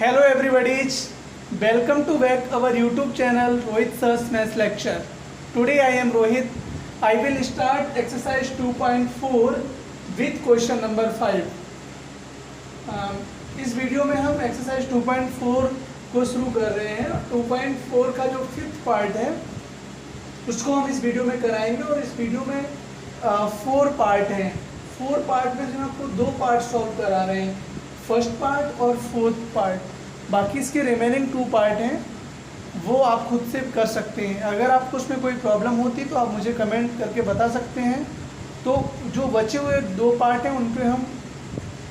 Hello everybody, welcome to back our YouTube channel Rohit Sir's Maths Lecture. Today I am Rohit. I will start exercise 2.4 with question number 5. इस video में हम exercise 2.4 को शुरू कर रहे हैं। 2.4 का जो फिफ्थ पार्ट है उसको हम इस वीडियो में कराएंगे और इस वीडियो में 4 पार्ट हैं। 4 पार्ट में जो आपको 2 पार्ट सॉल्व करा रहे हैं, फर्स्ट पार्ट और फोर्थ पार्ट। बाकी इसके रिमेनिंग 2 पार्ट हैं वो आप खुद से कर सकते हैं। अगर आपको उसमें कोई प्रॉब्लम होती तो आप मुझे कमेंट करके बता सकते हैं। तो जो बचे हुए 2 पार्ट हैं उन पे हम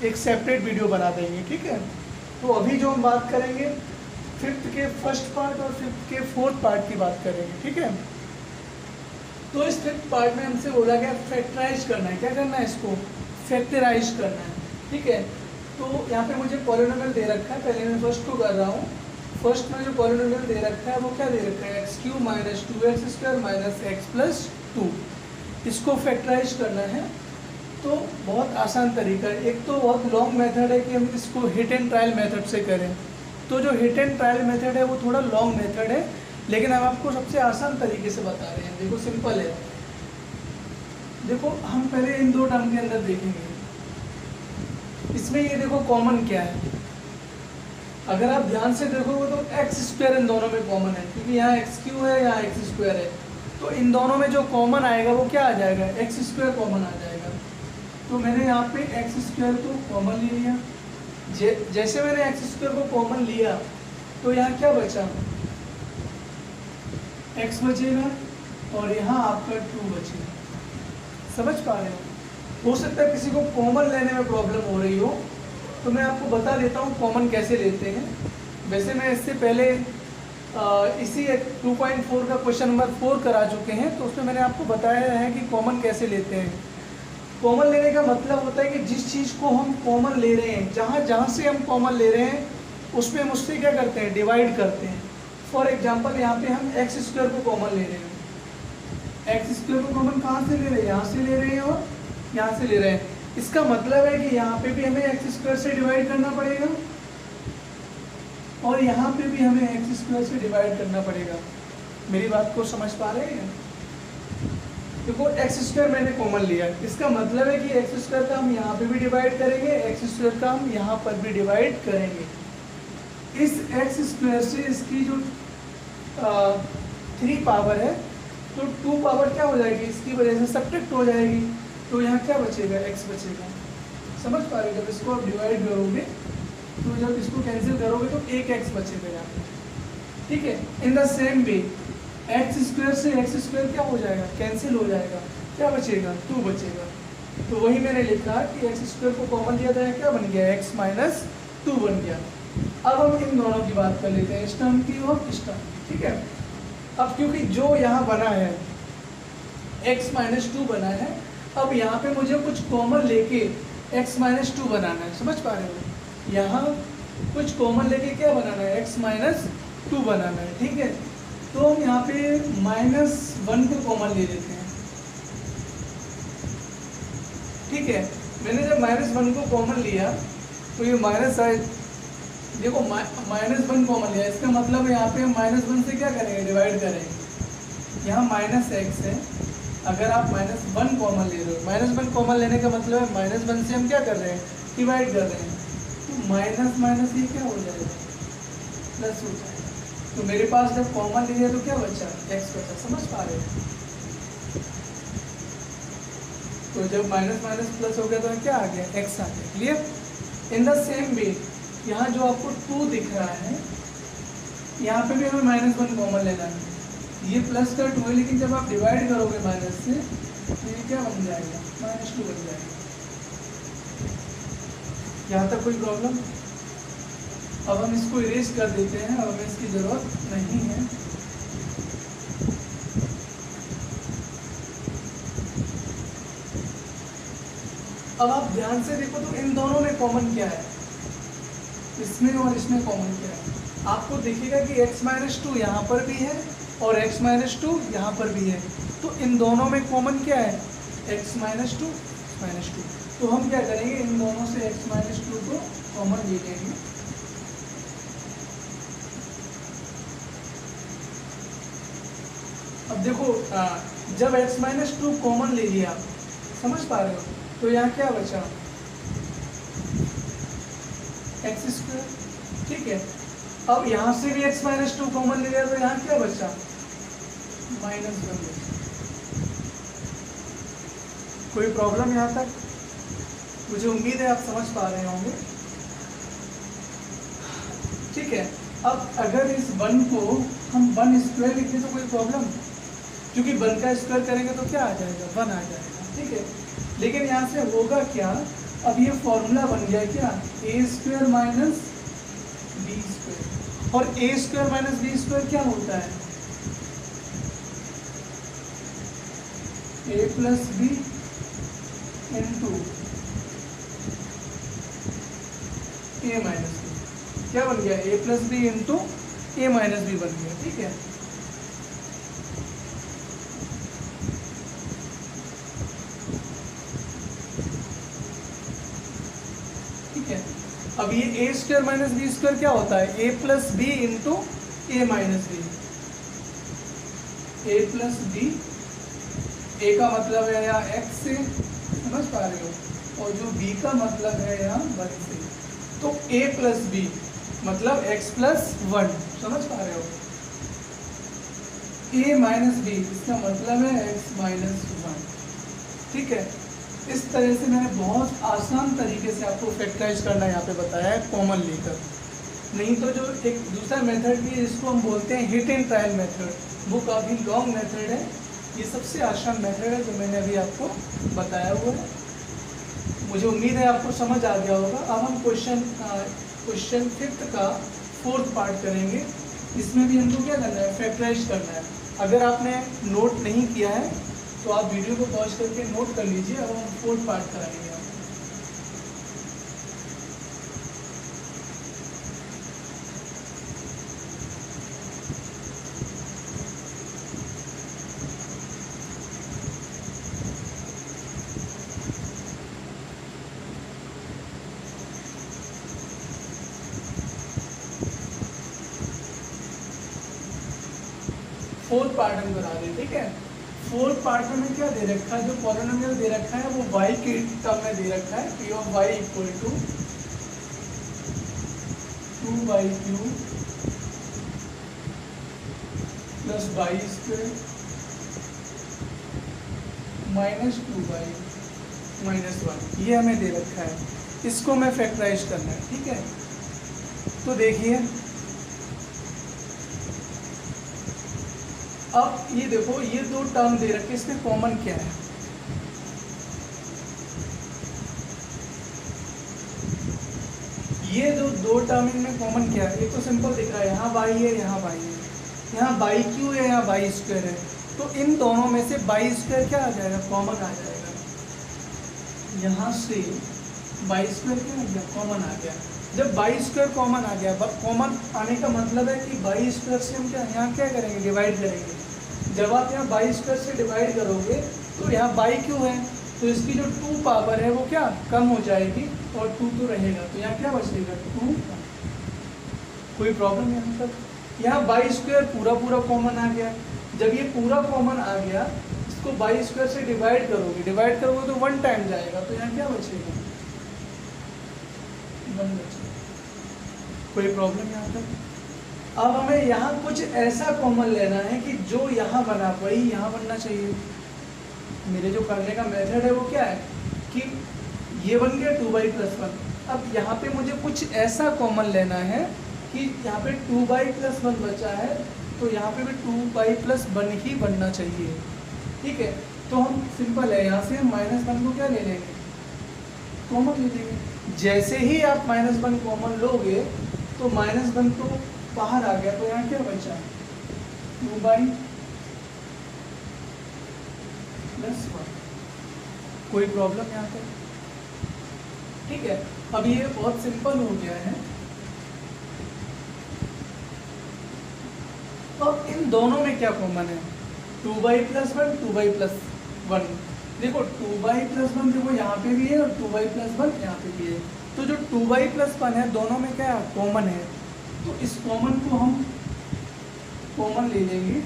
एक सेपरेट वीडियो बना देंगे, ठीक है। तो अभी जो हम बात करेंगे फिफ्थ के फर्स्ट पार्ट और फिफ्थ के फोर्थ पार्ट की बात करेंगे, ठीक है। तो इस फिफ्थ पार्ट में हमसे बोला गया फैक्टराइज करना है। क्या करना है? इसको फैक्टराइज करना है, ठीक है। तो यहाँ पे मुझे पॉलिनोमियल दे रखा है, पहले मैं फर्स्ट को कर रहा हूँ। फर्स्ट में जो पॉलिनोमियल दे रखा है वो क्या दे रखा है? x³ minus 2x² minus x plus 2। इसको फैक्टराइज करना है तो बहुत आसान तरीका है। एक तो बहुत लॉन्ग मेथड है कि हम इसको हिट एंड ट्रायल मेथड से करें। तो जो हिट एंड ट्रायल मेथड है वो थोड़ा लॉन्ग मेथड है, लेकिन हम आपको सबसे आसान तरीके से बता रहे हैं। देखो सिंपल है। देखो हम पहले इन 2 टर्म के अंदर देखेंगे। इसमें ये देखो कॉमन क्या है। अगर आप ध्यान से देखोगे तो x² इन दोनों में कॉमन है, क्योंकि यहाँ x³ है, यहाँ x² है। तो इन दोनों में जो कॉमन आएगा वो क्या आ जाएगा? x² कॉमन आ जाएगा। तो मैंने यहाँ पे x² को कॉमन ले लिया। जैसे मैंने x² को कॉमन लिया तो यहाँ क्या बचा? x बचेगा और यहाँ आपका 2 बचेगा। समझ पा रहे हो सकता है किसी को कॉमन लेने में प्रॉब्लम हो रही हो, तो मैं आपको बता देता हूँ कॉमन कैसे लेते हैं। वैसे मैं इससे पहले इसी 2.4 का क्वेश्चन नंबर 4 करा चुके हैं, तो उसमें मैंने आपको बताया है कि कॉमन कैसे लेते हैं। कॉमन लेने का मतलब होता है कि जिस चीज़ को हम कॉमन ले रहे हैं, जहाँ से हम कॉमन ले रहे हैं उसमें हम उससे क्या करते हैं? डिवाइड करते हैं। फॉर एग्जाम्पल यहाँ पे हम x² को कॉमन ले रहे हैं। x² को कॉमन कहाँ से ले रहे हैं? यहाँ से ले रहे हैं और यहाँ से ले रहे हैं। इसका मतलब है कि यहाँ पे भी हमें x² से डिवाइड करना पड़ेगा और यहाँ पे भी हमें x² से डिवाइड करना पड़ेगा। मेरी बात को समझ पा रहे हैं? देखो x² मैंने कॉमन लिया, इसका मतलब है कि x² का हम यहाँ पे भी डिवाइड करेंगे, x² का हम यहाँ पर भी डिवाइड करेंगे। इस x² से इसकी जो 3 पावर है तो 2 पावर क्या हो जाएगी? इसकी वजह से सब्ट्रैक्ट हो जाएगी। तो यहाँ क्या बचेगा? x बचेगा। समझ पा रहे हो? जब इसको आप डिवाइड करोगे तो जब इसको कैंसिल करोगे तो एक x बचेगा यहाँ पे, ठीक है। In the same way x² से x² क्या हो जाएगा? कैंसिल हो जाएगा। क्या बचेगा? 2 बचेगा। तो वही मैंने लिखा कि x² को कॉमन लिया था, क्या बन गया? x माइनस 2 बन गया। अब हम इन दोनों की बात कर लेते हैं, इस टर्म की और इस टर्म की, ठीक है। अब क्योंकि जो यहाँ बना है x माइनस 2 बना है, अब यहाँ पे मुझे कुछ कॉमन लेके x माइनस 2 बनाना है। समझ पा रहे हो? यहाँ कुछ कॉमन लेके क्या बनाना है? x माइनस 2 बनाना है, ठीक है। तो हम यहाँ पे -1 को कॉमन ले लेते हैं, ठीक है। मैंने जब -1 को कॉमन लिया तो ये माइनस आए। देखो -1 कॉमन लिया, इसका मतलब है यहाँ पे हम -1 से क्या करेंगे? डिवाइड करेंगे। यहाँ -x है, अगर आप -1 कॉमन ले रहे हो, -1 कॉमन लेने का मतलब है -1 से हम क्या कर रहे हैं? डिवाइड कर रहे हैं। तो माइनस माइनस ये क्या हो जाएगा? प्लस हो जाएगा। तो मेरे पास जब कॉमन लिया तो क्या बचा? x बचा। समझ पा रहे हैं? तो जब माइनस माइनस प्लस हो गया तो क्या आ गया? x आ गया। Clear? In the same way यहाँ जो आपको 2 दिख रहा है, यहाँ पे भी हमें -1 कॉमन लेना है। ये प्लस का 2 है, लेकिन जब आप डिवाइड करोगे माइनस से तो ये क्या बन जाएगा? -2 बन जाएगा। यहाँ तक कोई प्रॉब्लम? अब हम इसको इरेज कर देते हैं, अब हमें इसकी ज़रूरत नहीं है। अब आप ध्यान से देखो तो इन दोनों में कॉमन क्या है? इसमें और इसमें कॉमन क्या है? आपको दिखेगा कि x माइनस 2 यहाँ पर भी है और x माइनस 2 यहाँ पर भी है। तो इन दोनों में कॉमन क्या है? x minus 2 minus 2। तो हम क्या करेंगे? इन दोनों से x माइनस 2 को कॉमन ले लेंगे। अब देखो जब x माइनस टू कॉमन ले लिया, समझ पा रहे हो, तो यहाँ क्या बचा, एक्स स्क्वायर, ठीक है। अब यहाँ से भी x माइनस टू कॉमन ले लिया तो यहाँ क्या बचा, -1 बचा। कोई प्रॉब्लम यहाँ तक? मुझे उम्मीद है आप समझ पा रहे होंगे, ठीक है। अब अगर इस 1 को हम 1 स्क्वायर लिख दें तो कोई प्रॉब्लम, क्योंकि 1 का स्क्वायर करेंगे तो क्या आ जाएगा, 1 आ जाएगा, ठीक है। लेकिन यहाँ से होगा क्या, अब ये फॉर्मूला बन गया क्या, ए स्क्वायर माइनस बी स्क्वायर, और ए स्क्वायर माइनस बी स्क्वायर क्या होता है, ए प्लस बी इंटू ए माइनस बी, क्या बन गया, ए प्लस बी इंटू ए माइनस बी बन गया, ठीक है। अब ये A square minus B square क्या होता है, ए प्लस बी इंटू ए माइनस बी, ए प्लस बी, ए का मतलब है यहाँ एक्स से, समझ पा रहे हो, और जो बी का मतलब है यहाँ 1 से, तो ए प्लस बी मतलब एक्स प्लस 1, समझ पा रहे हो। ए माइनस बी इसका मतलब है एक्स माइनस 1, ठीक है। इस तरह से मैंने बहुत आसान तरीके से आपको फैक्टराइज करना यहाँ पे बताया है कॉमन लेकर। नहीं तो जो एक दूसरा मेथड भी है इसको हम बोलते हैं हिट एंड ट्रायल मेथड, वो काफ़ी लॉन्ग मेथड है, ये सबसे आसान मेथड है जो मैंने अभी आपको बताया हुआ है। मुझे उम्मीद है आपको समझ आ गया होगा। अब हम क्वेश्चन 5th का 4th पार्ट करेंगे। इसमें भी हमको क्या करना है, फैक्टराइज करना है। अगर आपने नोट नहीं किया है तो आप वीडियो को पॉज करके नोट कर लीजिए। अब हम 4th पार्ट कराएंगे। फोर्थ पार्ट हम करा रहे हैं, ठीक है। फोर्थ पार्ट में क्या दे रखा है, जो पॉलिनोमियल दे रखा है वो y के टर्म में दे रखा है, p of y equal to 2y³ plus y square minus 2y minus 1, ये हमें दे रखा है। इसको हमें फैक्टराइज करना है, ठीक है। तो देखिए अब ये देखो, ये दो टर्म दे रखे, इसमें कॉमन क्या है, ये जो दो टर्म इनमें कॉमन क्या है, ये तो सिंपल दिख रहा है, यहाँ y है यहाँ y है, यहाँ y³ है यहाँ y स्क्वायर है, तो इन दोनों में से y स्क्वायर क्या आ जाएगा, कॉमन आ जाएगा। यहाँ से y स्क्वायर क्या आ गया, कॉमन आ गया। जब y स्क्वायर कॉमन आ गया, कॉमन आने का मतलब है कि y स्क्वायर से हम क्या यहाँ क्या करेंगे, डिवाइड करेंगे। जब आप यहाँ y स्क्वायर से डिवाइड करोगे तो यहाँ y³ है, तो इसकी जो 2 पावर है वो क्या कम हो जाएगी और 2 तो रहेगा, तो यहाँ क्या बचेगा 2। कोई प्रॉब्लम यहाँ तक? यहाँ y स्क्वायर पूरा पूरा कॉमन आ गया। जब ये पूरा कॉमन आ गया, इसको y स्क्वायर से डिवाइड करोगे तो 1 टाइम जाएगा, तो यहाँ क्या बचेगा 1 बचेगा। कोई प्रॉब्लम यहाँ तक? अब हमें यहाँ कुछ ऐसा कॉमन लेना है कि जो यहाँ बना वही यहाँ बनना चाहिए। मेरे जो करने का मेथड है वो क्या है कि ये बन गया 2y + 1। अब यहाँ पे मुझे कुछ ऐसा कॉमन लेना है कि यहाँ पे 2y + 1 बचा है, तो यहाँ पे भी 2y + 1 ही बनना चाहिए, ठीक है। तो हम सिंपल है, यहाँ से हम -1 को क्या ले लेंगे, कॉमन ले लेंगे। जैसे ही आप -1 कॉमन लोगे तो -1 तो बाहर आ गया, तो यहाँ क्या बचा 2y + 1। कोई प्रॉब्लम यहाँ पर? ठीक है। अब ये बहुत सिंपल हो गया है। अब इन दोनों में क्या कॉमन है, 2y + 1 2y + 1। देखो 2y + 1 देखो यहाँ पे भी है और 2y + 1 यहाँ पे भी है, तो जो 2y + 1 है दोनों में क्या कॉमन है, तो इस कॉमन को हम कॉमन ले लेंगे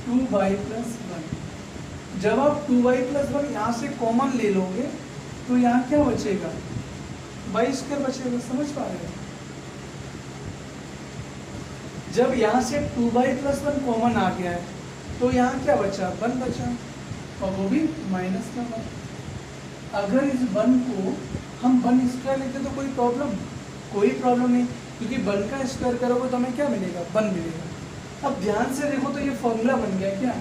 2y प्लस 1। जब आप 2y प्लस 1 यहाँ से कॉमन ले लोगे तो यहाँ क्या बचेगा, y स्क्वायर बचेगा। समझ पा रहे हो? जब यहाँ से 2y प्लस 1 कॉमन आ गया है तो यहाँ क्या बचा, 1 बचा, और वो भी माइनस का 1। अगर इस 1 को हम 1 स्क्वायर लेते तो कोई प्रॉब्लम नहीं, क्योंकि 1 का स्क्वायर करोगे तो हमें क्या मिलेगा, 1 मिलेगा। अब ध्यान से देखो तो ये फॉर्मूला बन गया क्या,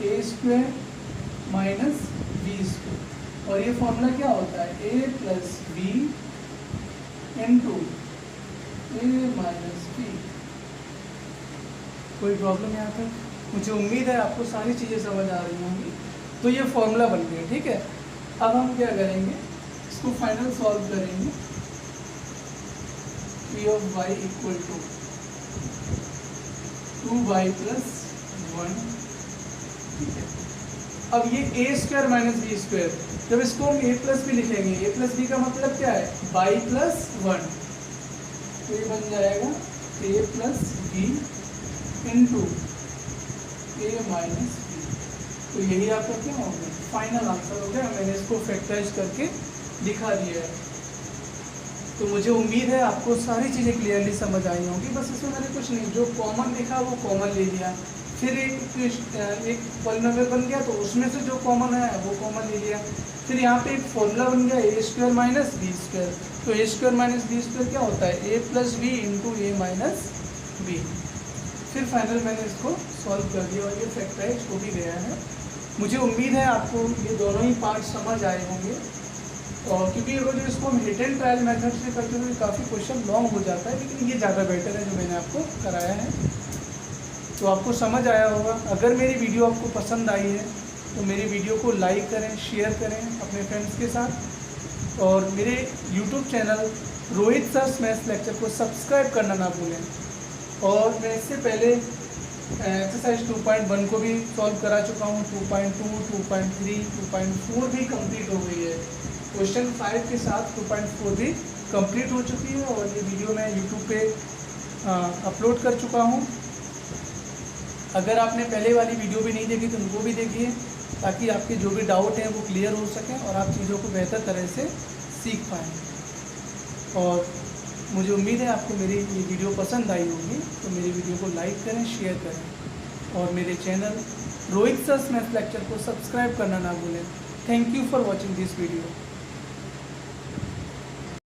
ए स्क्वायर माइनस बी स्क्वायर, और ये फॉर्मूला क्या होता है, ए प्लस बी इंटू ए माइनस बी। कोई प्रॉब्लम यहाँ तक? मुझे उम्मीद है आपको सारी चीज़ें समझ आ रही होंगी। तो ये फॉर्मूला बन गया, ठीक है। अब हम क्या करेंगे, इसको फाइनल सॉल्व करेंगे। P of Y equal to 2y plus 1, ठीक है। अब ये A square minus B square, जब इसको हम ए प्लस बी लिखेंगे, ए प्लस बी का मतलब क्या है, y प्लस 1, तो ये बन जाएगा ए प्लस बी इंटू ए माइनस बी। तो यही आपका क्या हो गया, फाइनल आंसर हो गया। मैंने इसको फैक्टराइज करके दिखा दिया है। तो मुझे उम्मीद है आपको सारी चीज़ें क्लियरली समझ आई होंगी। बस इसमें मैंने कुछ नहीं, जो कॉमन दिखा वो कॉमन ले लिया, फिर एक पॉलिनोमियल बन गया तो उसमें से जो कॉमन है वो कॉमन ले लिया, फिर यहाँ पे एक फॉर्मूला बन गया ए स्क्वायर माइनस बी स्क्वायर। तो ए स्क्वायर माइनस बी स्क्वायर क्या होता है, ए प्लस बी इंटू ए माइनस बी। फिर फाइनल मैंने इसको सॉल्व कर दिया और ये फैक्टराइज हो भी गया है। मुझे उम्मीद है आपको ये दोनों ही पार्ट समझ आए होंगे, और क्योंकि वो जो इसको हम हिट एंड ट्रायल मेथड से करते हुए काफ़ी क्वेश्चन लॉन्ग हो जाता है, लेकिन ये ज़्यादा बेटर है जो मैंने आपको कराया है। तो आपको समझ आया होगा। अगर मेरी वीडियो आपको पसंद आई है तो मेरी वीडियो को लाइक करें, शेयर करें अपने फ्रेंड्स के साथ, और मेरे YouTube channel Rohit sir's maths lecture को सब्सक्राइब करना ना भूलें। और मैं इससे पहले एक्सरसाइज 2.1 को भी सॉल्व करा चुका हूँ, 2.2, 2.3, 2.4 भी कंप्लीट हो गई है। क्वेश्चन 5 के साथ 2.4 भी कंप्लीट हो चुकी है, और ये वीडियो मैं यूट्यूब पे अपलोड कर चुका हूँ। अगर आपने पहले वाली वीडियो भी नहीं देखी तो उनको भी देखिए, ताकि आपके जो भी डाउट हैं वो क्लियर हो सकें और आप चीज़ों को बेहतर तरह से सीख पाएँ। और मुझे उम्मीद है आपको मेरी ये वीडियो पसंद आई होगी, तो मेरी वीडियो को लाइक करें, शेयर करें, और मेरे channel Rohit sir's maths lecture को सब्सक्राइब करना ना भूलें। Thank you for watching this video.